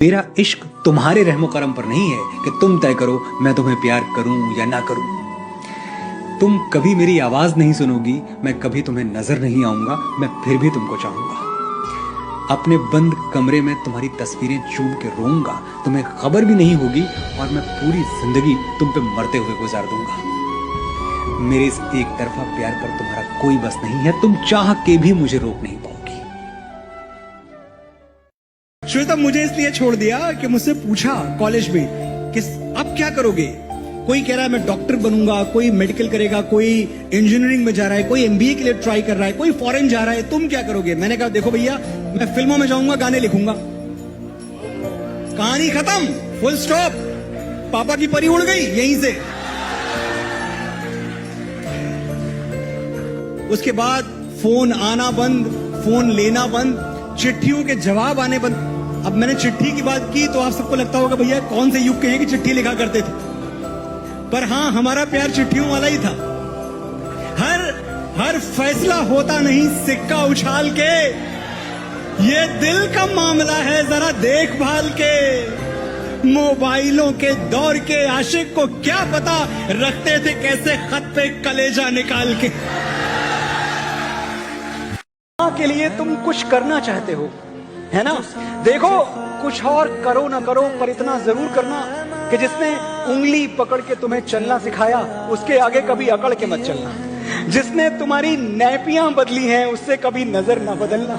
मेरा इश्क तुम्हारे रहमो करम पर नहीं है कि तुम तय करो मैं तुम्हें प्यार करूं या ना करूं। तुम कभी मेरी आवाज नहीं सुनोगी, मैं कभी तुम्हें नजर नहीं आऊंगा, मैं फिर भी तुमको चाहूंगा। अपने बंद कमरे में तुम्हारी तस्वीरें चूम के रोऊंगा, तुम्हें खबर भी नहीं होगी और मैं पूरी जिंदगी तुम पे मरते हुए गुजार दूंगा। मेरे इस एक तरफा प्यार पर तुम्हारा कोई बस नहीं है, तुम चाह के भी मुझे रोक नहीं पाओगी। श्वेता मुझे इसलिए छोड़ दिया कि मुझसे पूछा कॉलेज में कि अब क्या करोगे। कोई कह रहा है मैं डॉक्टर बनूंगा, कोई मेडिकल करेगा, कोई इंजीनियरिंग में जा रहा है, कोई एमबीए के लिए ट्राई कर रहा है, कोई फॉरेन जा रहा है, तुम क्या करोगे। मैंने कहा देखो भैया मैं फिल्मों में जाऊंगा, गाने लिखूंगा, कहानी खत्म, फुल स्टॉप। पापा की परी उड़ गई यहीं से। उसके बाद फोन आना बंद, फोन लेना बंद, चिट्ठियों के जवाब आने बंद। अब मैंने चिट्ठी की बात की तो आप सबको लगता होगा भैया कौन से युग के हैं कि चिट्ठी लिखा करते थे, पर हां हमारा प्यार चिट्ठियों वाला ही था। हर फैसला होता नहीं सिक्का उछाल के, ये दिल का मामला है जरा देखभाल के। मोबाइलों के दौर के आशिक को क्या पता रखते थे कैसे खत पे कलेजा निकाल के। के लिए तुम कुछ करना चाहते हो, है ना। देखो कुछ और करो ना करो, पर इतना जरूर करना कि जिसने उंगली पकड़ के तुम्हें चलना सिखाया उसके आगे कभी अकड़ के मत चलना। जिसने तुम्हारी नैपियां बदली हैं उससे कभी नजर ना बदलना।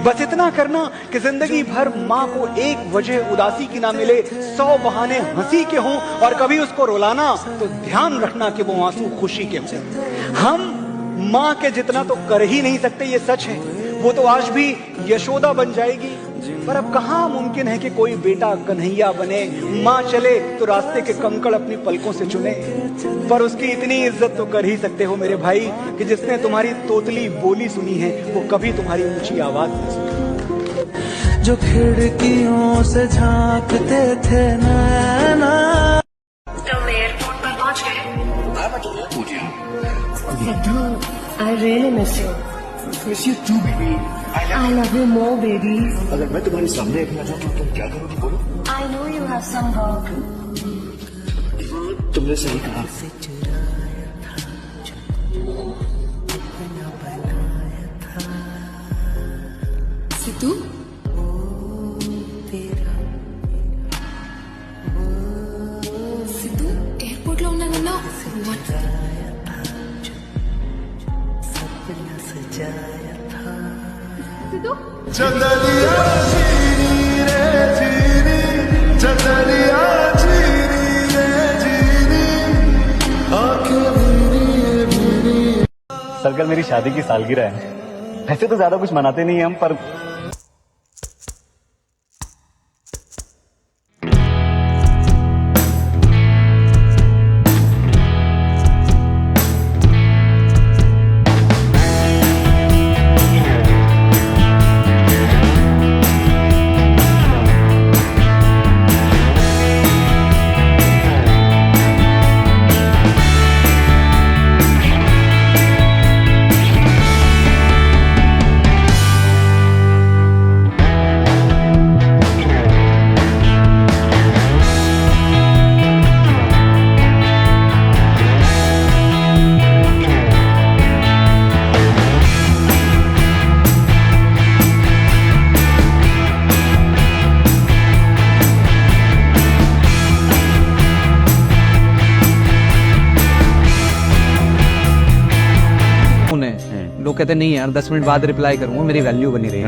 बस इतना करना कि जिंदगी भर माँ को एक वजह उदासी की ना मिले, 100 बहाने हंसी के हों और कभी उसको रुलाना तो ध्यान रखना कि वो आंसू खुशी के हों। हम माँ के जितना तो कर ही नहीं सकते, ये सच है। वो तो आज भी यशोदा बन जाएगी, पर अब कहाँ मुमकिन है कि कोई बेटा कन्हैया बने। माँ चले तो रास्ते के कंकड़ अपनी पलकों से चुने, पर उसकी इतनी इज्जत तो कर ही सकते हो मेरे भाई कि जिसने तुम्हारी तोतली बोली सुनी है वो कभी तुम्हारी ऊंची आवाज नहीं सुनी। जो खिड़कियों से झांकते थे नैना। तुम एयरपोर्ट पर पहुंच गए? Sidhu, I really miss you. Miss you too, baby. I love you more, baby. अगर मैं तुम्हारे सामने रखना चाहूँ तो तुम क्या करोगी बोलो? I know you have some work. तुमने सही कहा। सिद्धू, सिद्धू एयरपोर्ट లో ఉన్నానన్నా सिद्धू चंदलिया चीनी रे चीनी, चंदलिया चीनी रे चीनी, आंखें भीनी भीनी। सर कल मेरी शादी की सालगिरह है। ऐसे तो ज्यादा कुछ मनाते नहीं हम, पर लोग कहते नहीं यार 10 मिनट बाद रिप्लाई करूंगा, मेरी वैल्यू बनी रही।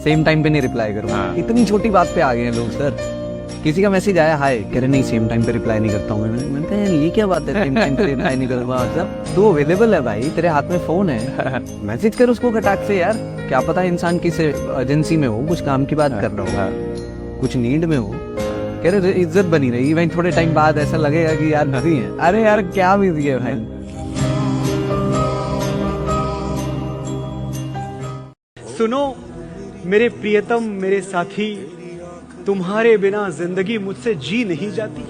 सेम टाइम पे नहीं रिप्लाई करूंगा। इतनी छोटी बात पे आ गए हैं लोग। सर किसी का मैसेज आया हाय, कह रहे नहीं सेम टाइम पे रिप्लाई नहीं करता हूँ। मैंने कहा ये क्या बात है, सेम टाइम पे रिप्लाई नहीं करूंगा। मतलब तू अवेलेबल है भाई, तेरे हाथ में फोन है, मैसेज कर उसको कटाक से यार। क्या पता इंसान किस एजेंसी में हो, कुछ काम की बात कर रहा हो, कुछ नीड में हो। कह रहे इज्जत बनी रही भाई, थोड़े टाइम बाद ऐसा लगेगा कि यार बिजी है। अरे यार क्या बिजी है भाई। सुनो मेरे प्रियतम, मेरे साथी, तुम्हारे बिना जिंदगी मुझसे जी नहीं जाती।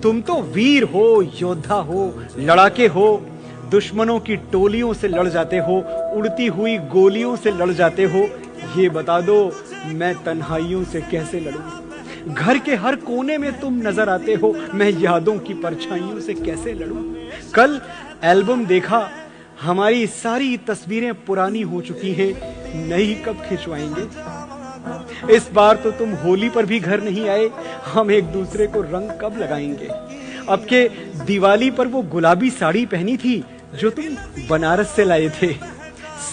तुम तो वीर हो, योद्धा हो, लड़ाके हो, दुश्मनों की टोलियों से लड़ जाते हो, उड़ती हुई गोलियों से लड़ जाते हो। ये बता दो मैं तन्हाइयों से कैसे लड़ूं? घर के हर कोने में तुम नजर आते हो, मैं यादों की परछाइयों से कैसे लड़ूं? कल एल्बम देखा, हमारी सारी तस्वीरें पुरानी हो चुकी हैं, नई कब खिंचवाएंगे? इस बार तो तुम होली पर भी घर नहीं आए, हम एक दूसरे को रंग कब लगाएंगे? अब के दिवाली पर वो गुलाबी साड़ी पहनी थी जो तुम बनारस से लाए थे।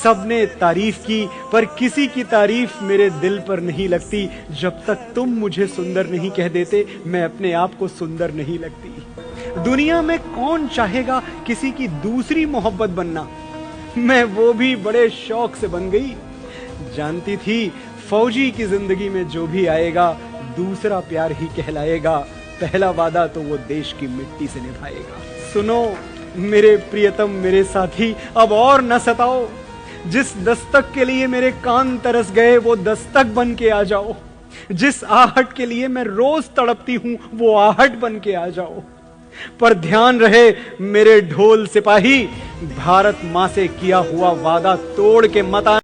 सबने तारीफ की, पर किसी की तारीफ मेरे दिल पर नहीं लगती। जब तक तुम मुझे सुंदर नहीं कह देते, मैं अपने आप को सुंदर नहीं लगती। दुनिया में कौन चाहेगा किसी की दूसरी मोहब्बत बनना? मैं वो भी बड़े शौक से बन गई। जानती थी फौजी की जिंदगी में जो भी आएगा, दूसरा प्यार ही कहलाएगा। पहला वादा तो वो देश की मिट्टी से निभाएगा। सुनो मेरे प्रियतम, मेरे साथी, अब और न सताओ। जिस दस्तक के लिए मेरे कान तरस गए, वो दस्तक बन के आ जाओ। जिस आहट के लिए मैं रोज तड़पती हूं, वो आहट बन के आ जाओ। पर ध्यान रहे मेरे ढोल सिपाही, भारत मां से किया हुआ वादा तोड़ के मत आना।